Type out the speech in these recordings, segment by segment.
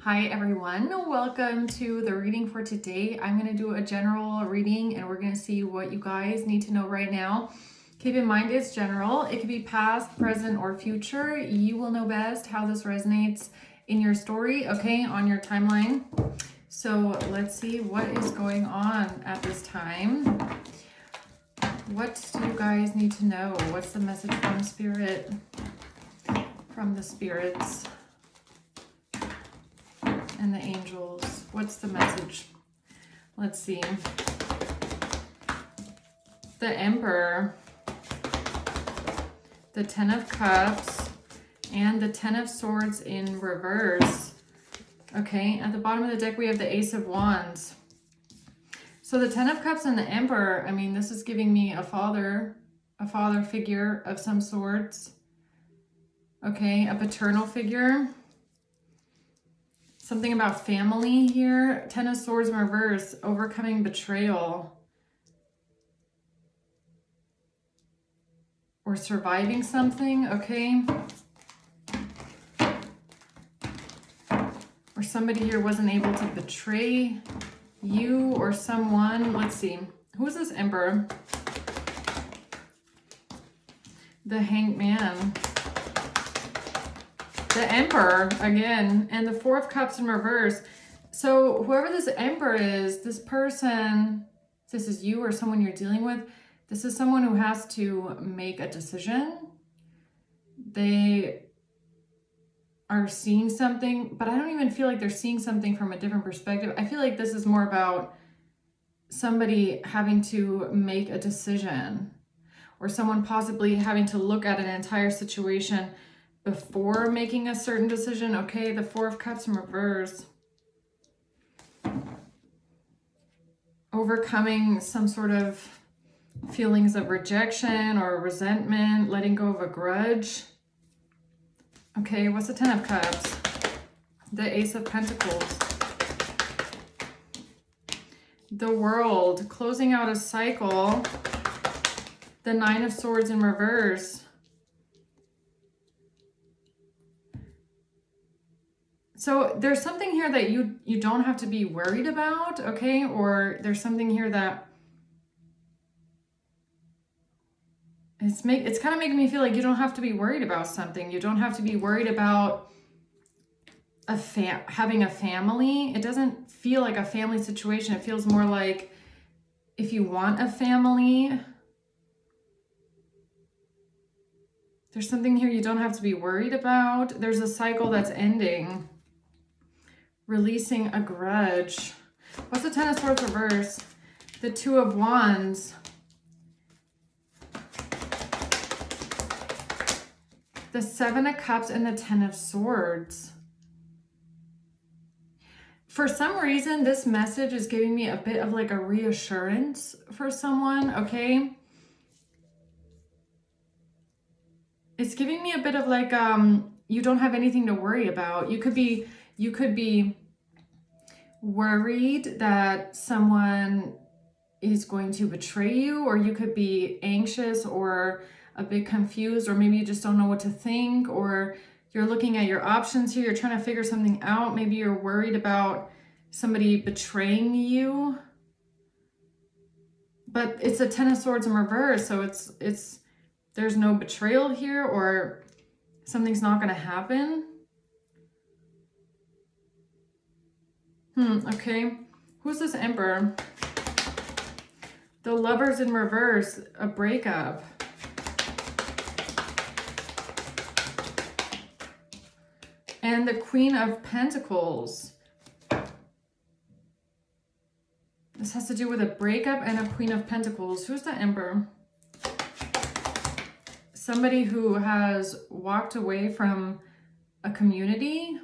Hi everyone, welcome to the reading for today. I'm going to do a general reading and we're going to see what you guys need to know right now. Keep in mind it's general. It could be past, present, or future. You will know best how this resonates in your story, okay, on your timeline. So let's see what is going on at this time. What do you guys need to know? What's the message from Spirit? From the spirits and the angels. What's the message? Let's see. The Emperor, the Ten of Cups, and the Ten of Swords in reverse. Okay, at the bottom of the deck we have the Ace of Wands. So the Ten of Cups and the Emperor, I mean, this is giving me a father figure of some sorts. Okay, a paternal figure. Something about family here. Ten of Swords in reverse, overcoming betrayal. Or surviving something, okay? Or somebody here wasn't able to betray you or someone. Let's see. Who is this Emperor? The Hanged Man. The Emperor again, and the Four of Cups in reverse. So whoever this Emperor is, this person, if this is you or someone you're dealing with, this is someone who has to make a decision. They are seeing something, but I don't even feel like they're seeing something from a different perspective. I feel like this is more about somebody having to make a decision, or someone possibly having to look at an entire situation before making a certain decision. Okay, the Four of Cups in reverse. Overcoming some sort of feelings of rejection or resentment, letting go of a grudge. Okay, what's the Ten of Cups? The Ace of Pentacles. The World, closing out a cycle. The Nine of Swords in reverse. So there's something here that you don't have to be worried about, okay? Or there's something here that it's kind of making me feel like you don't have to be worried about something. You don't have to be worried about having a family. It doesn't feel like a family situation. It feels more like if you want a family, there's something here you don't have to be worried about. There's a cycle that's ending. Releasing a grudge. What's the Ten of Swords reverse? The Two of Wands. The Seven of Cups and the Ten of Swords. For some reason, this message is giving me a bit of like a reassurance for someone, okay? It's giving me a bit of like, you don't have anything to worry about. You could be worried that someone is going to betray you, or you could be anxious or a bit confused, or maybe you just don't know what to think, or you're looking at your options here. You're trying to figure something out. Maybe you're worried about somebody betraying you, but it's a Ten of Swords in reverse. So it's there's no betrayal here, or something's not going to happen. Okay. Who's this Emperor? The Lovers in reverse, a breakup. And the Queen of Pentacles. This has to do with a breakup and a Queen of Pentacles. Who's the Emperor? Somebody who has walked away from a community.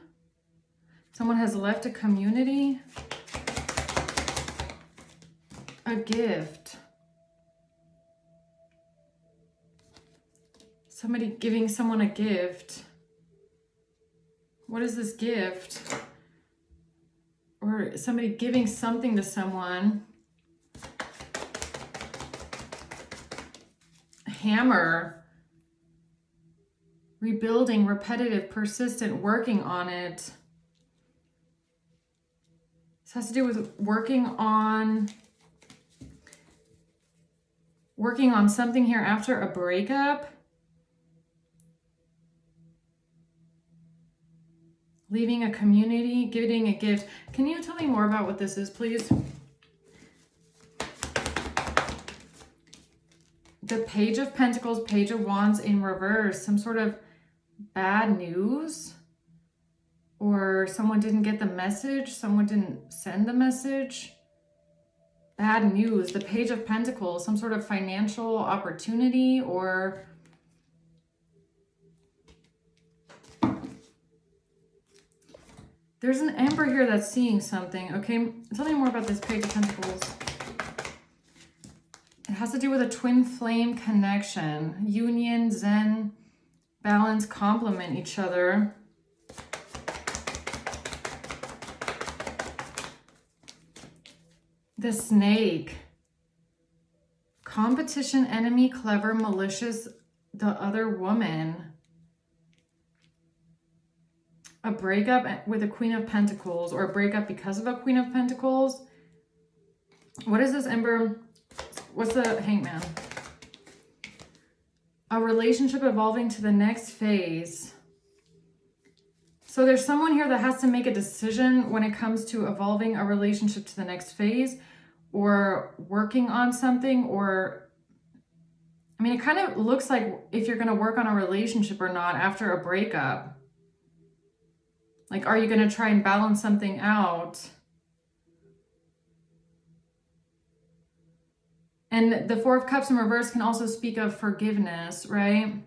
Someone has left a community. A gift. Somebody giving someone a gift. What is this gift? Or somebody giving something to someone. Hammer. Rebuilding, repetitive, persistent, working on it. has to do with working on something here after a breakup. Leaving a community, giving a gift. Can you tell me more about what this is, please? The Page of Pentacles, Page of Wands in reverse. Some sort of bad news. Or someone didn't get the message. Someone didn't send the message. Bad news. The Page of Pentacles. Some sort of financial opportunity or... There's an Emperor here that's seeing something. Okay, tell me more about this Page of Pentacles. It has to do with a twin flame connection. Union, Zen, balance, complement each other. The Snake. Competition, enemy, clever, malicious, the other woman. A breakup with a Queen of Pentacles, or a breakup because of a Queen of Pentacles. What is this, Ember? What's the Hangman? A relationship evolving to the next phase. So there's someone here that has to make a decision when it comes to evolving a relationship to the next phase, or working on something, or... I mean, it kind of looks like if you're going to work on a relationship or not after a breakup. Like, are you going to try and balance something out? And the Four of Cups in reverse can also speak of forgiveness, right?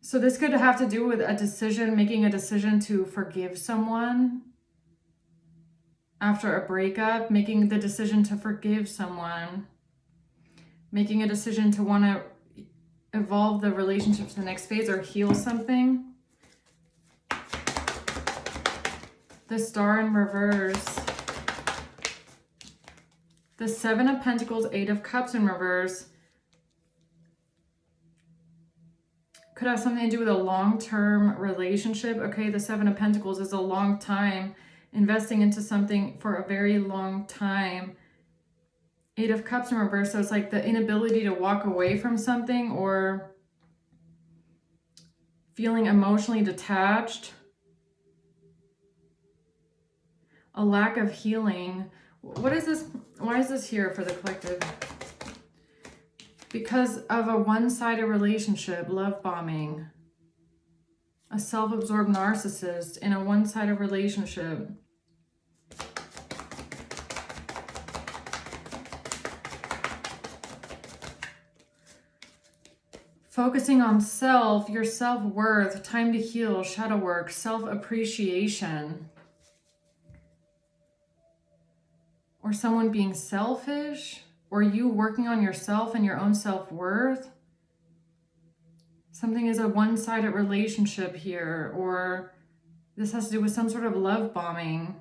So this could have to do with a decision, making a decision to forgive someone after a breakup, making the decision to forgive someone, making a decision to want to evolve the relationship to the next phase or heal something. The Star in reverse. The Seven of Pentacles, Eight of Cups in reverse. Could have something to do with a long-term relationship. Okay, the Seven of Pentacles is a long time. Investing into something for a very long time. Eight of Cups in reverse. So it's like the inability to walk away from something or feeling emotionally detached. A lack of healing. What is this? Why is this here for the collective? Because of a one-sided relationship, love bombing. A self-absorbed narcissist in a one-sided relationship. Focusing on self, your self-worth, time to heal, shadow work, self-appreciation. Or someone being selfish, or you working on yourself and your own self-worth. Something is a one-sided relationship here, or this has to do with some sort of love bombing.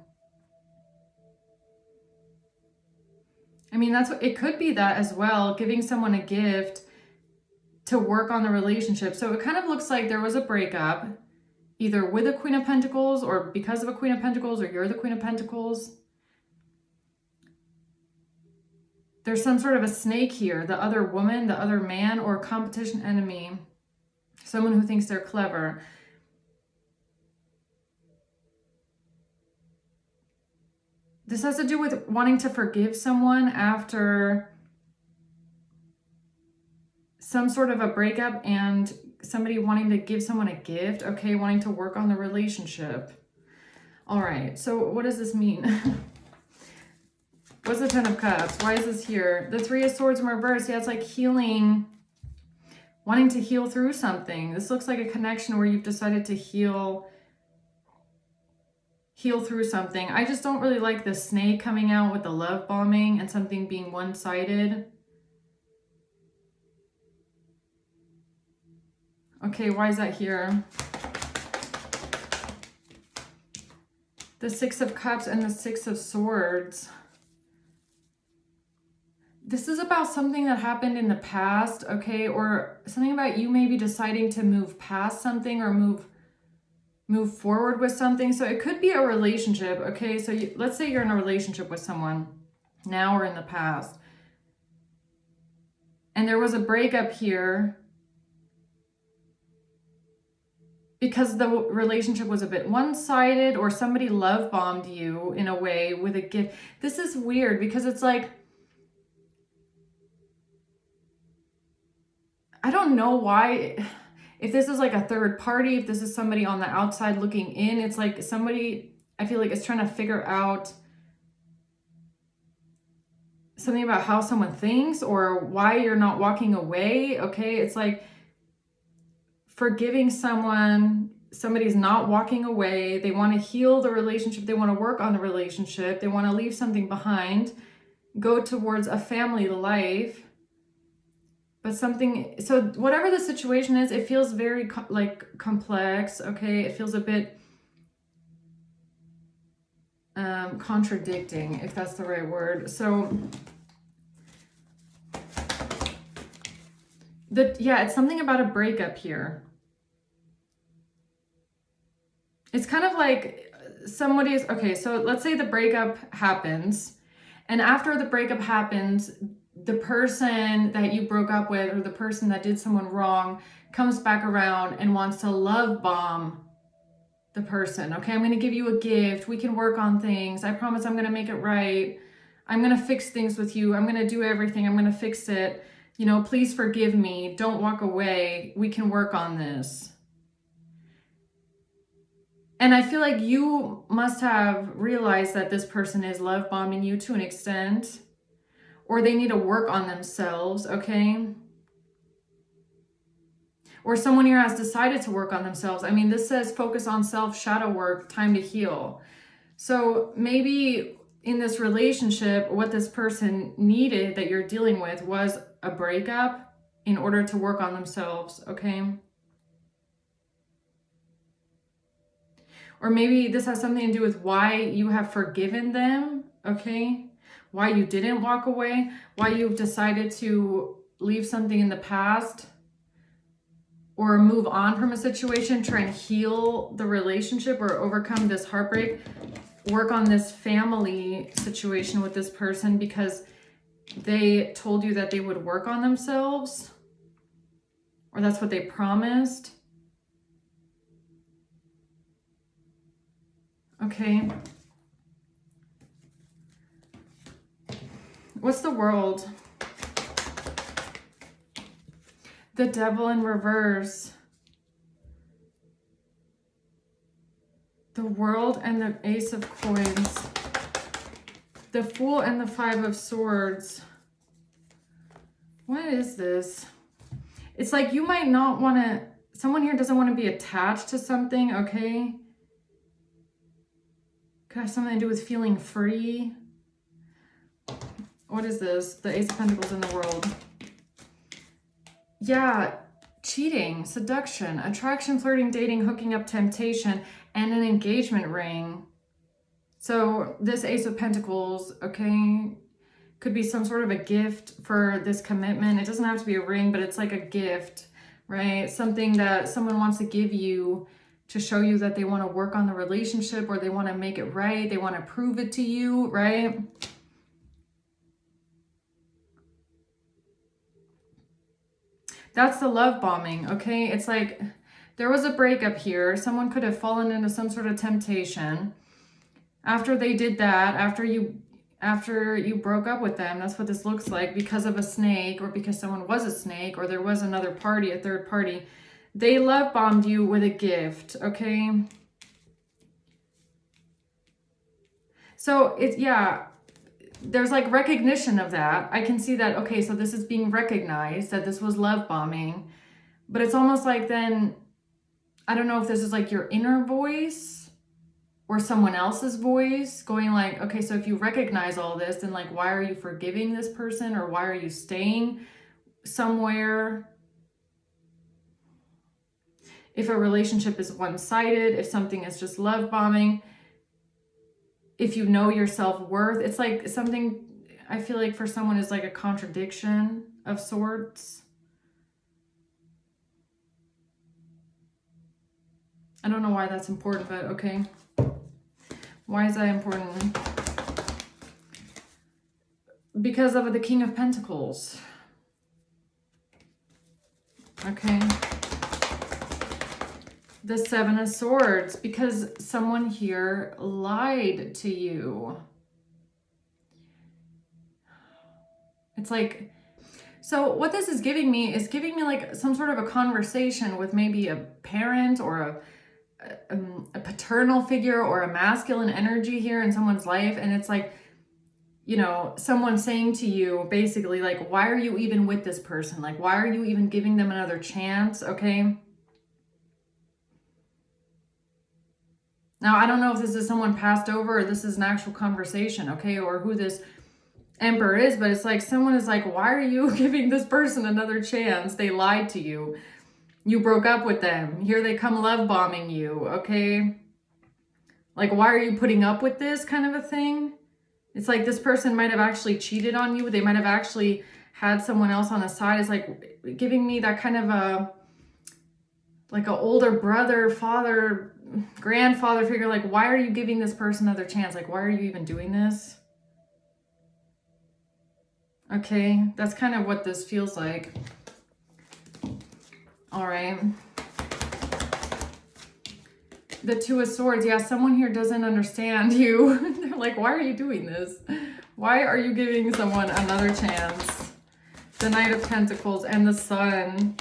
I mean, that's what it could be, that as well, giving someone a gift to work on the relationship. So it kind of looks like there was a breakup, either with a Queen of Pentacles or because of a Queen of Pentacles, or you're the Queen of Pentacles. There's some sort of a snake here, the other woman, the other man, or competition enemy. Someone who thinks they're clever. This has to do with wanting to forgive someone after some sort of a breakup and somebody wanting to give someone a gift. Okay, wanting to work on the relationship. All right, so what does this mean? What's the Ten of Cups? Why is this here? The Three of Swords in reverse. Yeah, it's like healing, wanting to heal through something. This looks like a connection where you've decided to heal through something. I just don't really like the snake coming out with the love bombing and something being one-sided. Okay, why is that here? The Six of Cups and the Six of Swords. This is about something that happened in the past, okay? Or something about you maybe deciding to move past something or move move forward with something. So it could be a relationship, okay? So let's say you're in a relationship with someone now or in the past, and there was a breakup here because the relationship was a bit one-sided, or somebody love bombed you in a way with a gift. This is weird because it's like, I don't know why, if this is like a third party, if this is somebody on the outside looking in, it's like somebody, I feel like, is trying to figure out something about how someone thinks or why you're not walking away. Okay, it's like forgiving someone, somebody's not walking away, they want to heal the relationship, they want to work on the relationship, they want to leave something behind, go towards a family life. But something, so whatever the situation is, it feels very complex, okay? It feels a bit contradicting, if that's the right word. So it's something about a breakup here. It's kind of like somebody's, okay, so let's say the breakup happens, and after the breakup happens, the person that you broke up with, or the person that did someone wrong, comes back around and wants to love bomb the person. Okay, I'm going to give you a gift. We can work on things. I promise I'm going to make it right. I'm going to fix things with you. I'm going to do everything. I'm going to fix it. You know, please forgive me. Don't walk away. We can work on this. And I feel like you must have realized that this person is love bombing you to an extent, or they need to work on themselves, okay? Or someone here has decided to work on themselves. I mean, this says focus on self, shadow work, time to heal. So maybe in this relationship, what this person needed that you're dealing with was a breakup in order to work on themselves, okay? Or maybe this has something to do with why you have forgiven them, okay? Why you didn't walk away, why you've decided to leave something in the past or move on from a situation, try and heal the relationship or overcome this heartbreak, work on this family situation with this person because they told you that they would work on themselves, or that's what they promised. Okay. What's the world? The Devil in reverse. The World and the Ace of Coins. The Fool and the Five of Swords. What is this? It's like you might not want to, someone here doesn't want to be attached to something, okay? Could have something to do with feeling free. What is this? The Ace of Pentacles in the World. Yeah, cheating, seduction, attraction, flirting, dating, hooking up, temptation, and an engagement ring. So this Ace of Pentacles, okay, could be some sort of a gift for this commitment. It doesn't have to be a ring, but it's like a gift, right? Something that someone wants to give you to show you that they want to work on the relationship, or they want to make it right. They want to prove it to you, right? That's the love bombing, okay? It's like there was a breakup here. Someone could have fallen into some sort of temptation. After they did that, after you broke up with them, that's what this looks like, because of a snake, or because someone was a snake, or there was another party, a third party. They love bombed you with a gift, okay? So there's like recognition of that. I can see that, okay, so this is being recognized, that this was love bombing. But it's almost like then, I don't know if this is like your inner voice or someone else's voice going like, okay, so if you recognize all this, then like, why are you forgiving this person, or why are you staying somewhere? If a relationship is one-sided, if something is just love bombing, if you know your self-worth, it's like something, I feel like for someone is like a contradiction of sorts. I don't know why that's important, but okay. Why is that important? Because of the King of Pentacles. Okay. The Seven of Swords, because someone here lied to you. It's like, so what this is giving me is giving me like some sort of a conversation with maybe a parent or a paternal figure or a masculine energy here in someone's life. And it's like, you know, someone saying to you basically like, why are you even with this person? Like, why are you even giving them another chance? Okay. Now, I don't know if this is someone passed over or this is an actual conversation, okay, or who this Emperor is, but it's like someone is like, why are you giving this person another chance? They lied to you. You broke up with them. Here they come love bombing you, okay? Like, why are you putting up with this kind of a thing? It's like this person might have actually cheated on you. They might have actually had someone else on the side. It's like giving me that kind of a, like an older brother, father, grandfather figure. Like, why are you giving this person another chance? Like, why are you even doing this? Okay, that's kind of what this feels like. All right. The Two of Swords. Yeah, someone here doesn't understand you. They're like, why are you doing this? Why are you giving someone another chance? The Knight of Pentacles and the Sun.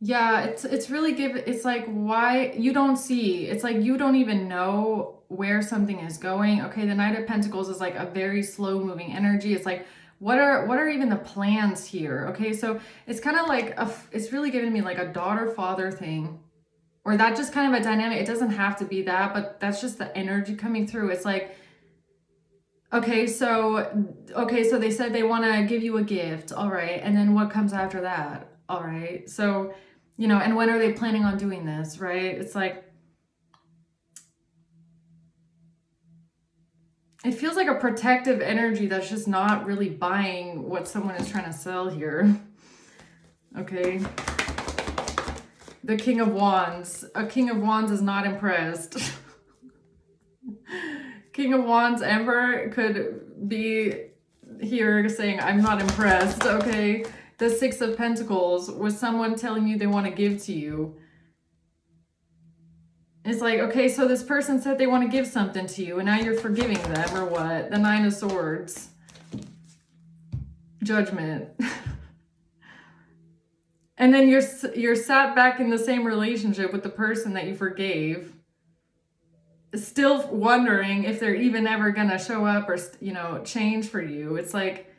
Yeah, it's really it's like, why you don't see, it's like you don't even know where something is going. Okay, the Knight of Pentacles is like a very slow moving energy. It's like, what are even the plans here? Okay, so it's kind of like it's really giving me like a daughter-father thing, or that just kind of a dynamic. It doesn't have to be that, but that's just the energy coming through. It's like, okay, so they said they want to give you a gift. All right, and then what comes after that? All right, so, you know, and when are they planning on doing this, right? It's like, it feels like a protective energy that's just not really buying what someone is trying to sell here. Okay. The King of Wands. A King of Wands is not impressed. King of Wands Emperor could be here saying, I'm not impressed, okay? The Six of Pentacles was someone telling you they want to give to you. It's like, okay, so this person said they want to give something to you, and now you're forgiving them, or what? The Nine of Swords. Judgment. And then you're sat back in the same relationship with the person that you forgave, still wondering if they're even ever gonna show up or, you know, change for you. It's like,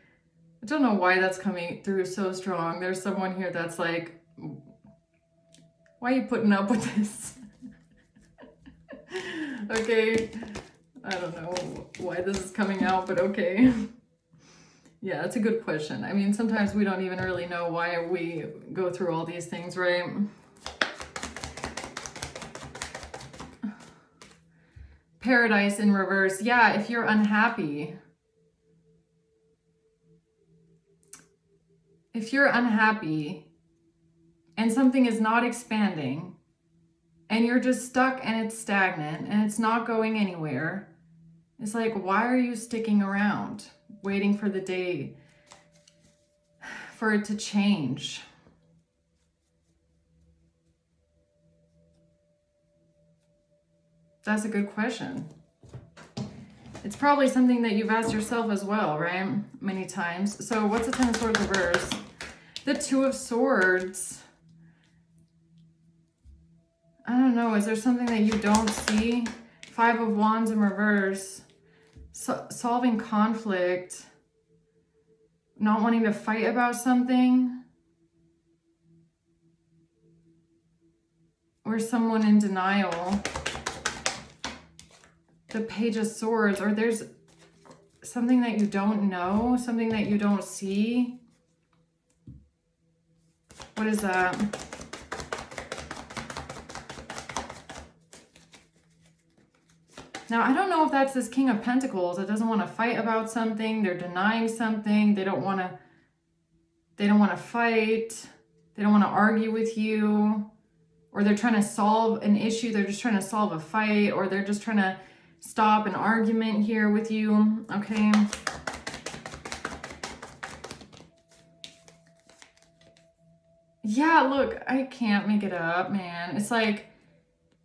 I don't know why that's coming through so strong. There's someone here that's like, why are you putting up with this? Okay, I don't know why this is coming out, but okay. Yeah, that's a good question. I mean, sometimes we don't even really know why we go through all these things, right? Paradise in reverse. Yeah, if you're unhappy. If you're unhappy and something is not expanding and you're just stuck and it's stagnant and it's not going anywhere, it's like, why are you sticking around waiting for the day for it to change? That's a good question. It's probably something that you've asked yourself as well, right? Many times. So what's the Ten of Swords reverse? The Two of Swords. I don't know. Is there something that you don't see? Five of Wands in reverse. Solving conflict. Not wanting to fight about something. Or someone in denial. The Page of Swords. Or there's something that you don't know. Something that you don't see. What is that? Now, I don't know if that's this King of Pentacles that doesn't want to fight about something. They're denying something. They don't want to fight. They don't want to argue with you. Or they're trying to solve an issue. They're just trying to solve a fight. Or they're just trying to stop an argument here with you. Okay. Yeah, look, I can't make it up, man. It's like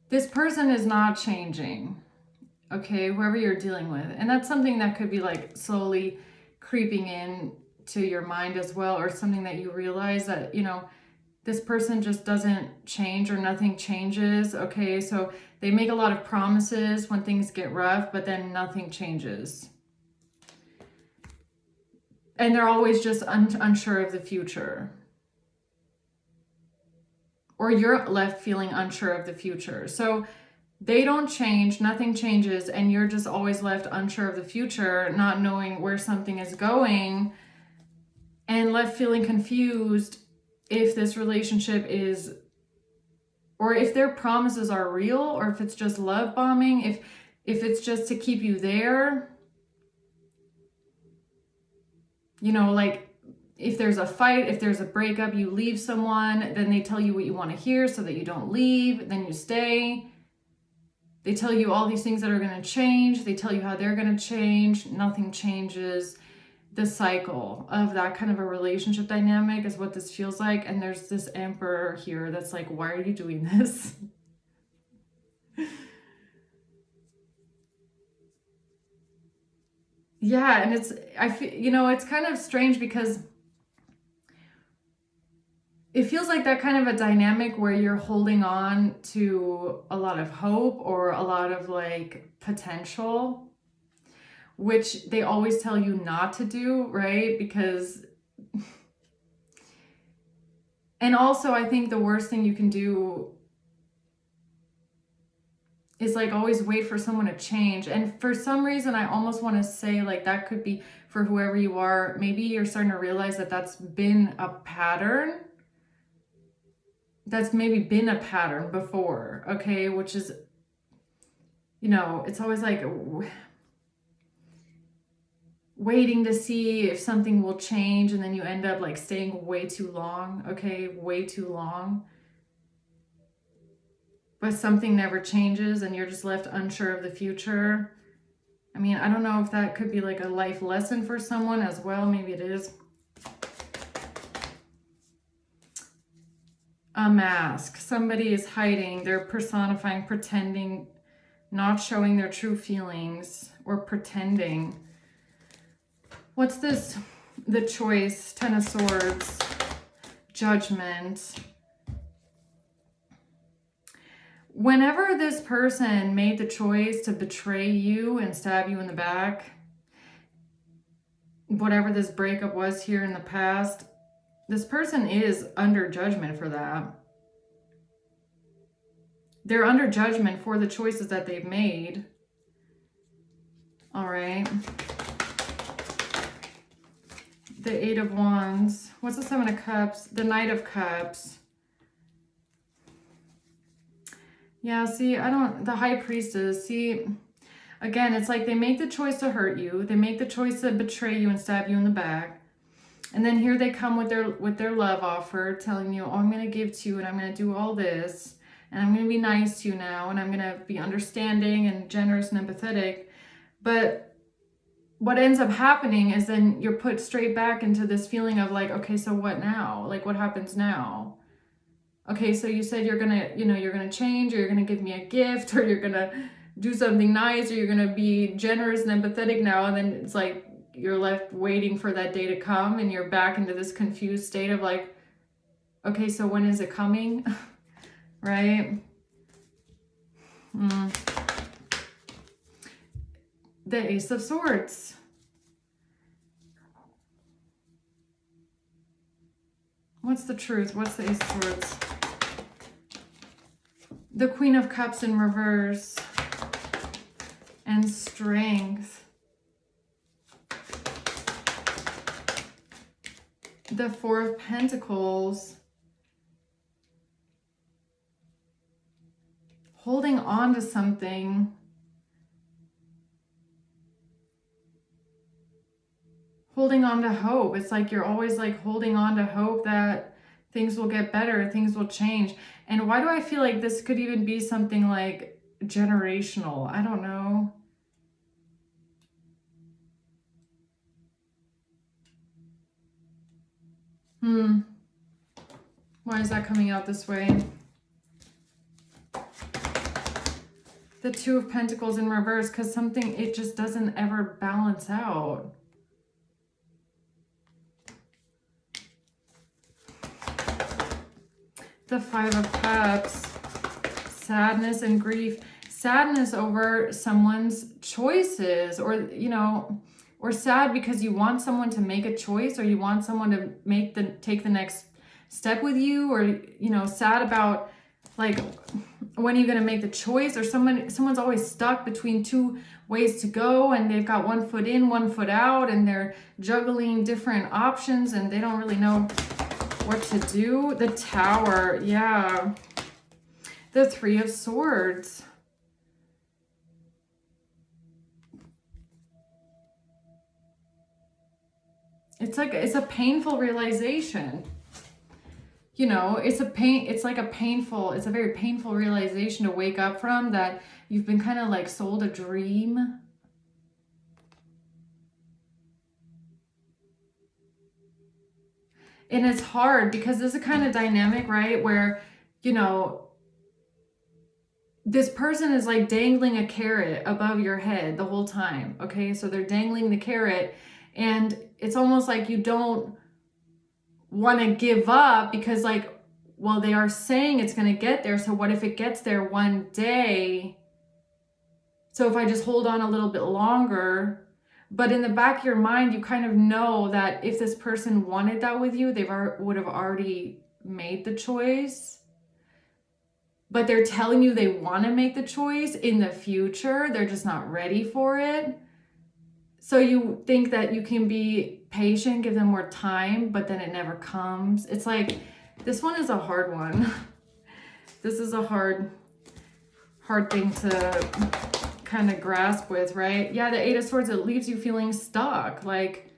this person is not changing. Okay, whoever you're dealing with. And that's something that could be like slowly creeping in to your mind as well, or something that you realize that, you know, this person just doesn't change or nothing changes. Okay, so they make a lot of promises when things get rough, but then nothing changes. And they're always just unsure of the future. Or you're left feeling unsure of the future. So they don't change, nothing changes, and you're just always left unsure of the future, not knowing where something is going, and left feeling confused if this relationship is, or if their promises are real, or if it's just love bombing, if it's just to keep you there. You know, like if there's a fight, if there's a breakup, you leave someone, then they tell you what you want to hear so that you don't leave, then you stay. They tell you all these things that are going to change. They tell you how they're going to change. Nothing changes. The cycle of that kind of a relationship dynamic is what this feels like. And there's this Emperor here that's like, why are you doing this? Yeah, and I feel, you know, it's kind of strange because it feels like that kind of a dynamic where you're holding on to a lot of hope or a lot of like potential, which they always tell you not to do, right? Because, and also I think the worst thing you can do is like always wait for someone to change. And for some reason, I almost want to say like that could be for whoever you are. Maybe you're starting to realize that that's been a pattern. That's maybe been a pattern before, okay? Which is, you know, it's always like waiting to see if something will change, and then you end up like staying way too long, okay? Way too long. But something never changes and you're just left unsure of the future. I mean, I don't know if that could be like a life lesson for someone as well. Maybe it is. A mask. Somebody is hiding. They're personifying, pretending, not showing their true feelings, or pretending. What's this? The Choice, Ten of Swords, Judgment. Whenever this person made the choice to betray you and stab you in the back, whatever this breakup was here in the past, this person is under judgment for that. They're under judgment for the choices that they've made. All right. The Eight of Wands. What's the Seven of Cups? The Knight of Cups. Yeah, see, the High Priestess, see, again, it's like they make the choice to hurt you. They make the choice to betray you and stab you in the back. And then here they come with their love offer, telling you, oh, I'm going to give to you and I'm going to do all this. And I'm going to be nice to you now. And I'm going to be understanding and generous and empathetic. But what ends up happening is then you're put straight back into this feeling of like, okay, so what now? Like, what happens now? Okay, so you said you're gonna, you're gonna change, or you're gonna give me a gift, or you're gonna do something nice, or you're gonna be generous and empathetic now, and then it's like you're left waiting for that day to come, and you're back into this confused state of like, okay, so when is it coming? Right? The Ace of Swords. What's the truth? What's the Ace of Swords? The Queen of Cups in reverse. And Strength. The Four of Pentacles. Holding on to something. holding on to hope. It's like you're always like holding on to hope that things will get better, things will change. And why do I feel like this could even be something like generational? I don't know. Why is that coming out this way? The Two of Pentacles in reverse, because something, it just doesn't ever balance out. The Five of Cups, sadness and grief. Sadness over someone's choices, or, you know, or sad because you want someone to make a choice, or you want someone to take the next step with you, or, you know, sad about like, when are you going to make the choice? Or someone's always stuck between two ways to go, and they've got one foot in, one foot out, and they're juggling different options, and they don't really know what to do. The Tower, yeah. The Three of Swords. It's like, it's a painful realization. You know, it's a very painful realization to wake up from, that you've been kind of like sold a dream. And it's hard because this is a kind of dynamic, right? Where, you know, this person is like dangling a carrot above your head the whole time. Okay. So they're dangling the carrot, and it's almost like you don't want to give up, because like, well, they are saying it's going to get there. So what if it gets there one day? So if I just hold on a little bit longer. But in the back of your mind, you kind of know that if this person wanted that with you, would have already made the choice. But they're telling you they want to make the choice in the future. They're just not ready for it. So you think that you can be patient, give them more time, but then it never comes. It's like, this one is a hard one. This is a hard thing to kind of grasp with, right? Yeah, the Eight of Swords, it leaves you feeling stuck, like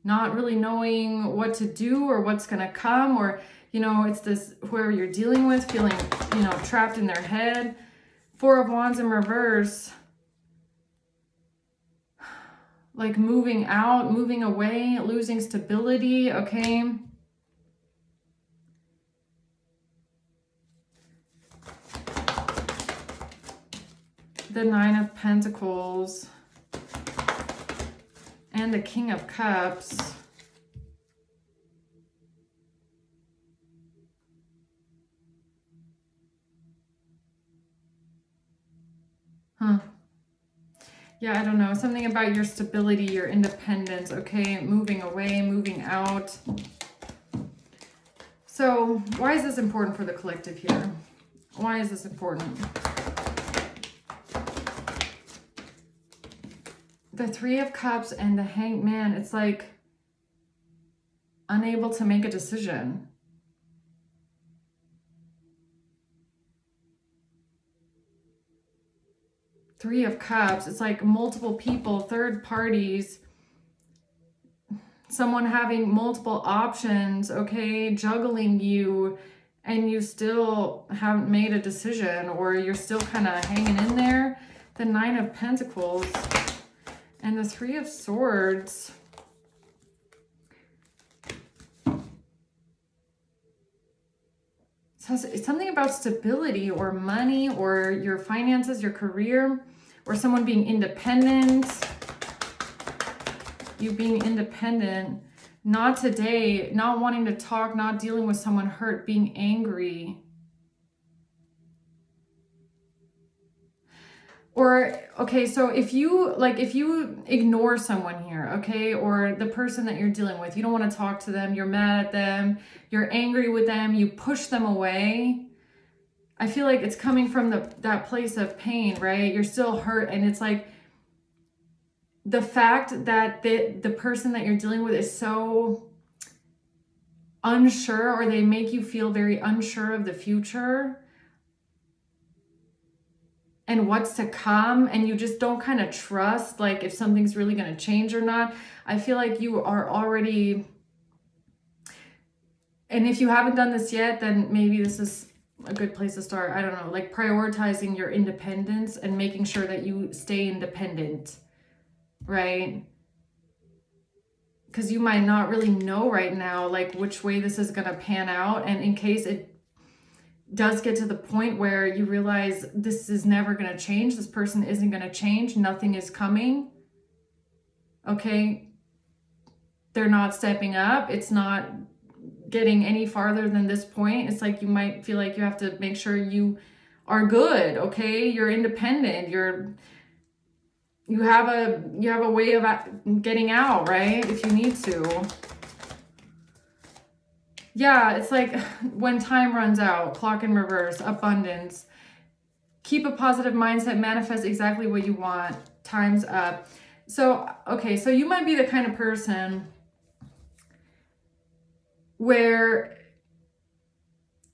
not really knowing what to do or what's going to come, or, you know, it's this, whoever you're dealing with, feeling, you know, trapped in their head. Four of Wands in reverse. Like moving out, moving away, losing stability, okay? The Nine of Pentacles and the King of Cups. Yeah, I don't know. Something about your stability, your independence, okay? Moving away, moving out. So why is this important for the collective here? Why is this important? The Three of Cups and the Hanged Man, it's like unable to make a decision. Three of Cups, it's like multiple people, third parties, someone having multiple options, okay, juggling you, and you still haven't made a decision, or you're still kind of hanging in there. The Nine of Pentacles and the Three of Swords. So it's something about stability or money or your finances, your career, or someone being independent. You being independent. Not today, not wanting to talk, not dealing with someone hurt, being angry. Or, okay, so if you ignore someone here, okay, or the person that you're dealing with, you don't want to talk to them, you're mad at them, you're angry with them, you push them away. I feel like it's coming from that place of pain, right? You're still hurt, and it's like the fact that the person that you're dealing with is so unsure, or they make you feel very unsure of the future. and what's to come, and you just don't kind of trust like if something's really going to change or not. I feel like you are already, and if you haven't done this yet, then maybe this is a good place to start. I don't know, like prioritizing your independence and making sure that you stay independent, right? Because you might not really know right now like which way this is going to pan out, and in case it does get to the point where you realize this is never going to change, this person isn't going to change, nothing is coming, okay, they're not stepping up, it's not getting any farther than this point, it's like you might feel like you have to make sure you are good, okay, you're independent, you have a way of getting out, right, if you need to. Yeah, it's like when time runs out, clock in reverse, abundance. Keep a positive mindset, manifest exactly what you want, time's up. So, okay, so you might be the kind of person where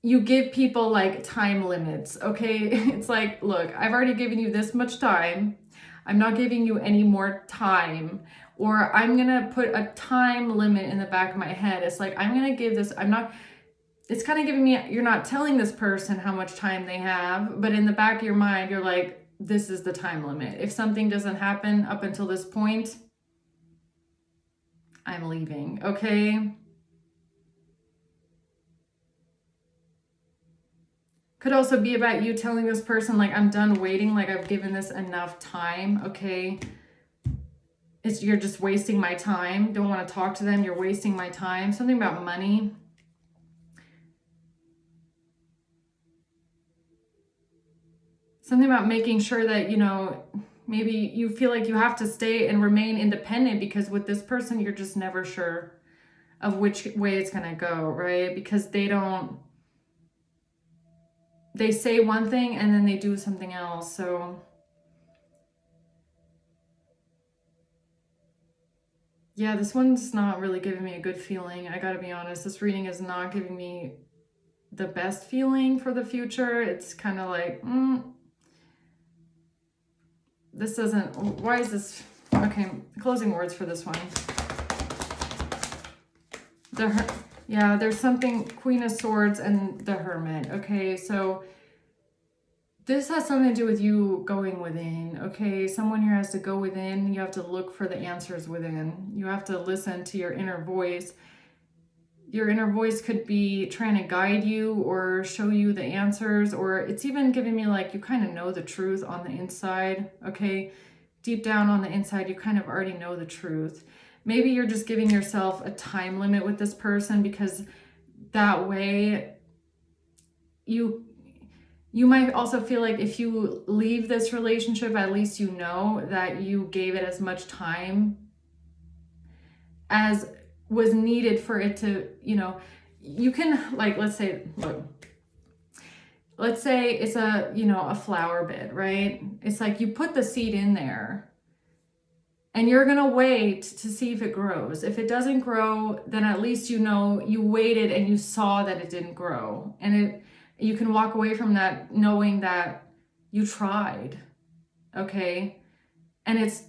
you give people like time limits, okay? It's like, look, I've already given you this much time. I'm not giving you any more time. Or I'm gonna put a time limit in the back of my head. It's like, I'm gonna give this, it's kind of giving me, you're not telling this person how much time they have, but in the back of your mind, you're like, this is the time limit. If something doesn't happen up until this point, I'm leaving, okay? Could also be about you telling this person, like, I'm done waiting, like, I've given this enough time, okay? You're just wasting my time. Don't want to talk to them. You're wasting my time. Something about money. Something about making sure that, you know, maybe you feel like you have to stay and remain independent because with this person, you're just never sure of which way it's going to go, right? Because they say one thing and then they do something else. So yeah, this one's not really giving me a good feeling. I gotta be honest. This reading is not giving me the best feeling for the future. It's kind of like, this doesn't, why is this, okay, closing words for this one. Yeah, there's something, Queen of Swords and the Hermit, okay, so this has something to do with you going within, okay? Someone here has to go within. You have to look for the answers within. You have to listen to your inner voice. Your inner voice could be trying to guide you or show you the answers, or it's even giving me like you kind of know the truth on the inside, okay? Deep down on the inside, you kind of already know the truth. Maybe you're just giving yourself a time limit with this person because that way you might also feel like if you leave this relationship, at least you know that you gave it as much time as was needed for it to, you know, you can, like, let's say it's a, you know, a flower bed, right? It's like you put the seed in there and you're going to wait to see if it grows. If it doesn't grow, then at least you know you waited and you saw that it didn't grow. And you can walk away from that knowing that you tried, okay? And it's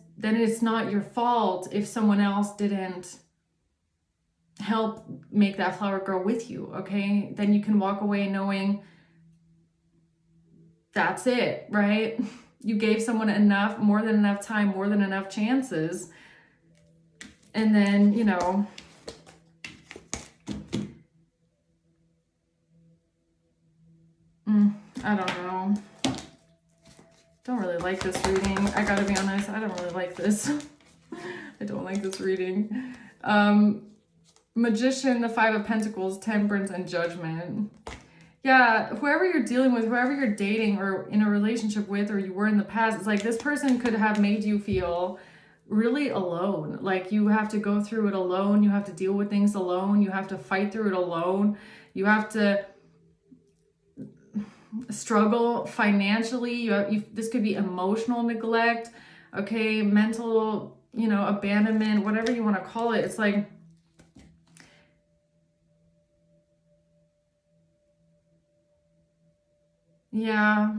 not your fault if someone else didn't help make that flower grow with you, okay? Then you can walk away knowing that's it, right? You gave someone more than enough time, more than enough chances. And then, you know, I don't know. Don't really like this reading. I gotta be honest, I don't really like this. I don't like this reading. Magician, the Five of Pentacles, Temperance, and Judgment. Yeah, whoever you're dealing with, whoever you're dating or in a relationship with, or you were in the past, it's like this person could have made you feel really alone. Like you have to go through it alone. You have to deal with things alone. You have to fight through it alone. You have to struggle financially. This could be emotional neglect, okay, mental, you know, abandonment, whatever you want to call it. It's like, yeah,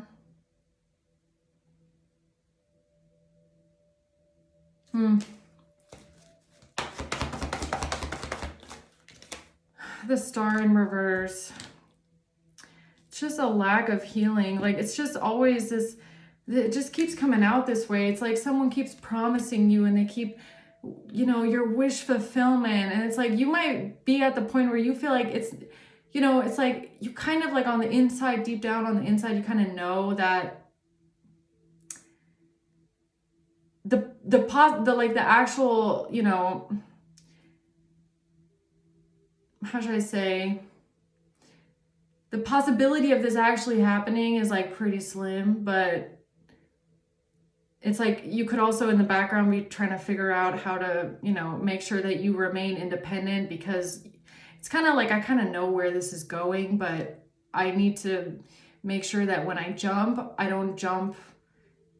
The Star in reverse. It's just a lack of healing. Like, it's just always this, it just keeps coming out this way. It's like someone keeps promising you and they keep, you know, your wish fulfillment. And it's like, you might be at the point where you feel like it's, you know, it's like you kind of like on the inside, deep down on the inside, you kind of know that the actual, you know, how should I say, the possibility of this actually happening is like pretty slim, but it's like you could also in the background be trying to figure out how to, you know, make sure that you remain independent, because it's kind of like I kind of know where this is going, but I need to make sure that when I jump, I don't jump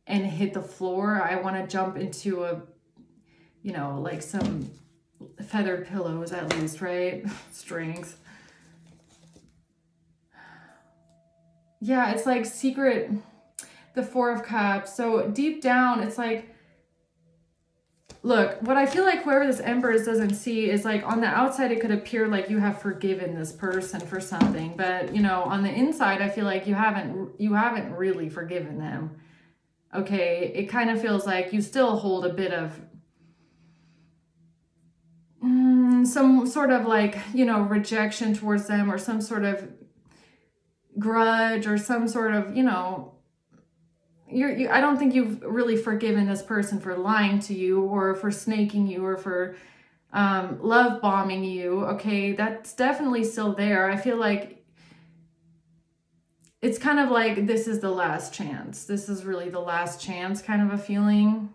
and hit the floor. I want to jump into a, you know, like some feathered pillows at least, right? Strings. Yeah, it's like secret, the Four of Cups. So deep down, it's like, look, what I feel like whoever this Empress doesn't see is like on the outside, it could appear like you have forgiven this person for something, but you know, on the inside, I feel like you haven't really forgiven them. Okay, it kind of feels like you still hold a bit of some sort of like, you know, rejection towards them, or some sort of grudge, or some sort of, you know, I don't think you've really forgiven this person for lying to you, or for snaking you, or for love bombing you. Okay, that's definitely still there. I feel like it's kind of like this is the last chance. This is really the last chance kind of a feeling.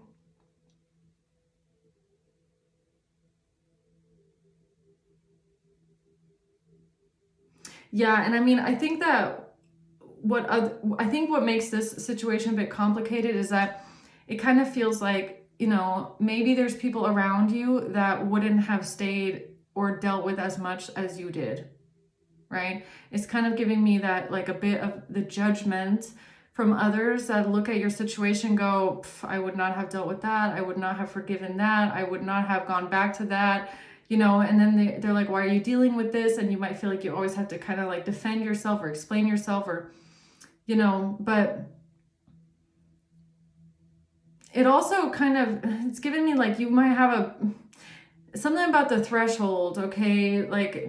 Yeah, and I mean, I think that what makes this situation a bit complicated is that it kind of feels like, you know, maybe there's people around you that wouldn't have stayed or dealt with as much as you did, right? It's kind of giving me that like a bit of the judgment from others that look at your situation, go, I would not have dealt with that. I would not have forgiven that. I would not have gone back to that. You know, and then they're like, why are you dealing with this? And you might feel like you always have to kind of like defend yourself or explain yourself, or, you know, but it also kind of, it's giving me like you might have something about the threshold, okay? Like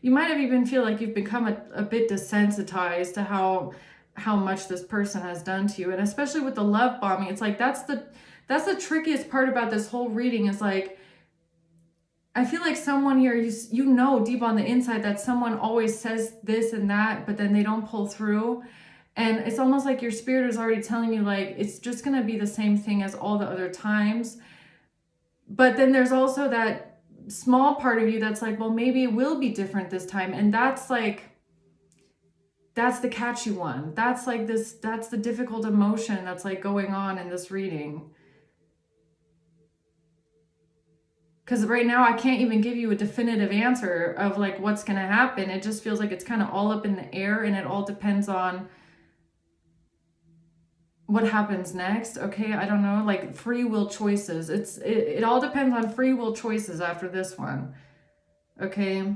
you might have even feel like you've become a bit desensitized to how much this person has done to you. And especially with the love bombing, it's like that's the trickiest part about this whole reading, is like, I feel like someone here, you know deep on the inside that someone always says this and that, but then they don't pull through. And it's almost like your spirit is already telling you like, it's just going to be the same thing as all the other times. But then there's also that small part of you that's like, well, maybe it will be different this time. And that's like, that's the catchy one. That's like this, that's the difficult emotion that's like going on in this reading. Because right now I can't even give you a definitive answer of like what's going to happen. It just feels like it's kind of all up in the air, and it all depends on what happens next. Okay, I don't know, like free will choices. It all depends on free will choices after this one. Okay.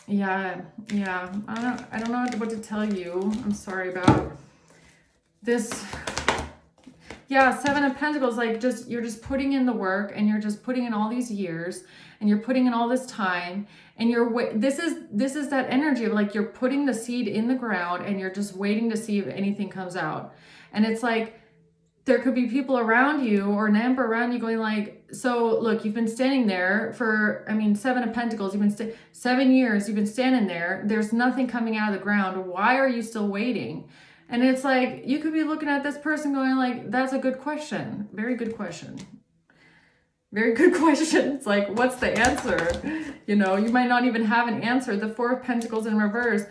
Yeah. I don't know what to tell you. I'm sorry about this. Yeah, Seven of Pentacles, like you're just putting in the work, and you're just putting in all these years, and you're putting in all this time, and this is that energy of like you're putting the seed in the ground, and you're just waiting to see if anything comes out. And it's like there could be people around you, or an emperor around you, going like, so look, you've been standing there for, I mean, Seven of Pentacles, you've been 7 years, you've been standing there, there's nothing coming out of the ground. Why are you still waiting? And it's like, you could be looking at this person going like, that's a good question. Very good question. Very good question. It's like, what's the answer? You know, you might not even have an answer. The Four of Pentacles in reverse.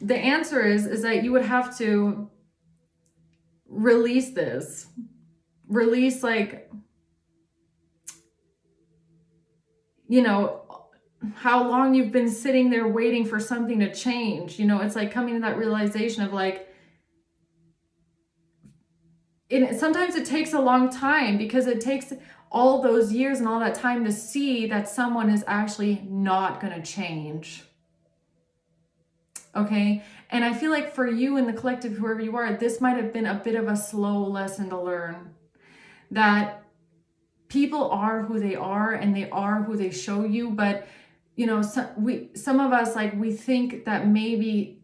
The answer is that you would have to release this. Release, like, you know, how long you've been sitting there waiting for something to change. You know, it's like coming to that realization of like, sometimes it takes a long time, because it takes all those years and all that time to see that someone is actually not going to change. Okay. And I feel like for you in the collective, whoever you are, this might have been a bit of a slow lesson to learn, that people are who they are and they are who they show you. But, you know, some of us, like, we think that maybe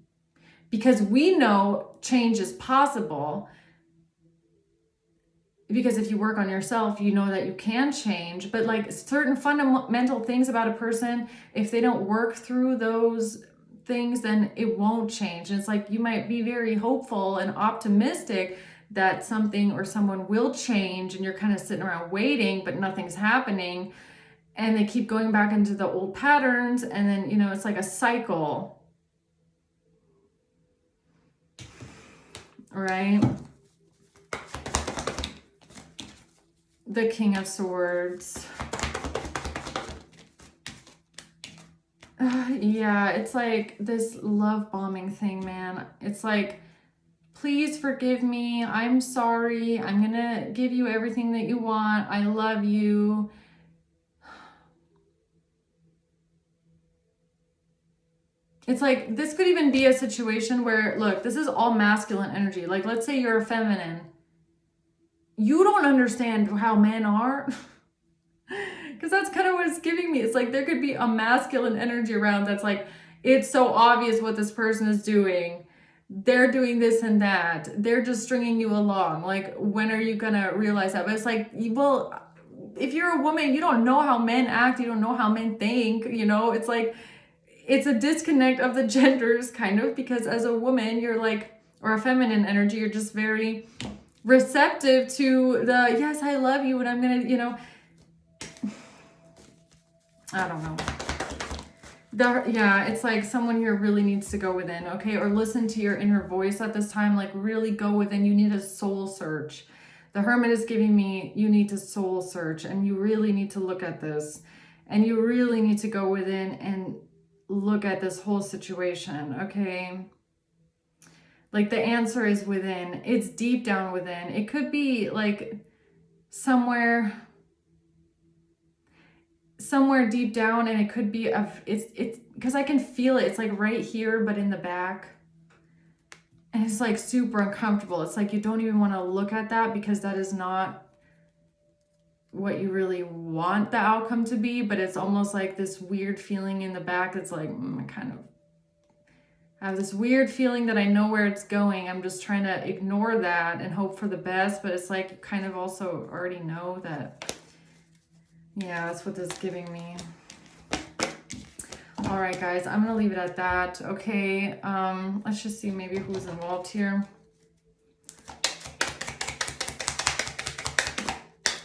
because we know change is possible, because if you work on yourself, you know that you can change. But like certain fundamental things about a person, if they don't work through those things, then it won't change. And it's like, you might be very hopeful and optimistic that something or someone will change, and you're kind of sitting around waiting, but nothing's happening. And they keep going back into the old patterns. And then, you know, it's like a cycle. Right? The King of Swords. Yeah, it's like this love bombing thing, man. It's like, please forgive me. I'm sorry. I'm gonna give you everything that you want. I love you. It's like, this could even be a situation where, look, this is all masculine energy. Like, let's say you're a feminine. You don't understand how men are. Because that's kind of what it's giving me. It's like there could be a masculine energy around that's like, it's so obvious what this person is doing. They're doing this and that. They're just stringing you along. Like, when are you going to realize that? But it's like, well, if you're a woman, you don't know how men act. You don't know how men think. You know, it's like, it's a disconnect of the genders, kind of, because as a woman, you're like, or a feminine energy, you're just very receptive to the, yes, I love you, and I'm going to, you know, I don't know. Yeah, it's like someone here really needs to go within, okay? Or listen to your inner voice at this time. Like, really go within. You need a soul search. The Hermit is giving me, you need to soul search, and you really need to look at this. And you really need to go within and look at this whole situation, okay? Like, the answer is within. It's deep down within. It could be like somewhere deep down, and it could be it's because I can feel it. It's like right here, but in the back, and it's like super uncomfortable. It's like you don't even want to look at that, because that is not what you really want the outcome to be. But it's almost like this weird feeling in the back. It's like, I kind of have this weird feeling that I know where it's going. I'm just trying to ignore that and hope for the best. But it's like you kind of also already know that. Yeah, that's what this is giving me. All right, guys, I'm going to leave it at that. Okay, let's just see maybe who's involved here.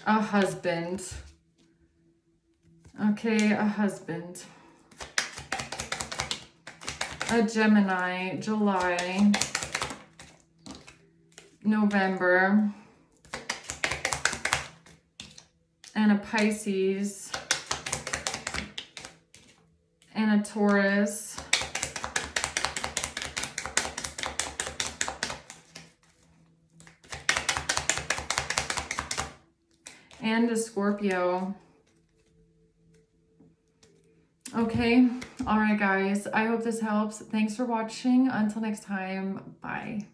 A husband. Okay, a husband. A Gemini, July, November. And a Pisces, and a Taurus, and a Scorpio. Okay, all right, guys. I hope this helps. Thanks for watching. Until next time, bye.